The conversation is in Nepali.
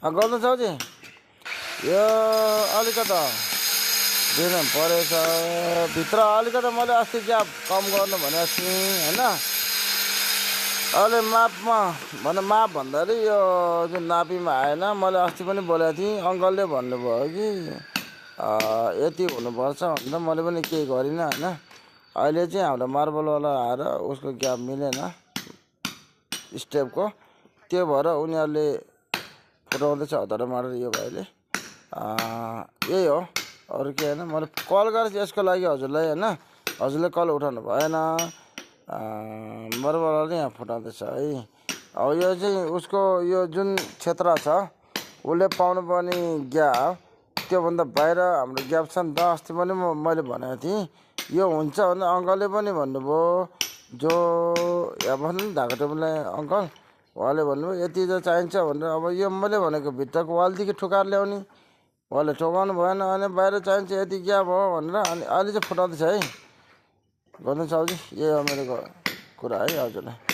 गर्नु साउजी यो अलिकता दिन परेछ भित्र अलिकता मैले अस्ति ग्याप कम गर्नु भनेको थिएँ होइन। अहिले मापमा माप भन्दाखेरि यो जुन नापीमा आएन। मैले अस्ति पनि बोलेको थिएँ, अङ्कलले भन्नुभयो कि यति हुनुपर्छ भनेर मैले पनि केही गरिनँ होइन। अहिले चाहिँ हाम्रो मार्बलवाला आएर उसको ग्याप मिलेन स्टेपको, त्यो भएर उनीहरूले फुटाउँदैछ हतार मारेर यो भाइले। यही हो, अरू के होइन। मैले कल गरेँ यसको लागि हजुरलाई होइन, हजुरले कल उठाउनु भएन। मार्बलवाला यहाँ फुटाउँदैछ है। अब यो चाहिँ उसको यो जुन क्षेत्र छ उसले पाउनुपर्ने ग्याप त्योभन्दा बाहिर हाम्रो ग्याप छ नि त। अस्ति पनि मैले भनेको थिएँ यो हुन्छ भने अङ्कलले पनि भन्नुभयो, जो यहाँ बस्नु धागो टेबुललाई अङ्कल, उहाँले भन्नुभयो यति त चाहिन्छ भनेर। अब यो मैले भनेको भित्रको वालदेखि ठुकाएर ल्याउने, उहाँले ठोकाउनु भएन। अनि बाहिर चाहिन्छ यति ग्याप हो भनेर अनि अहिले चाहिँ फुटाउँदैछ है। गर्नु साउजी, यही हो मेरो कुरा है हजुरलाई।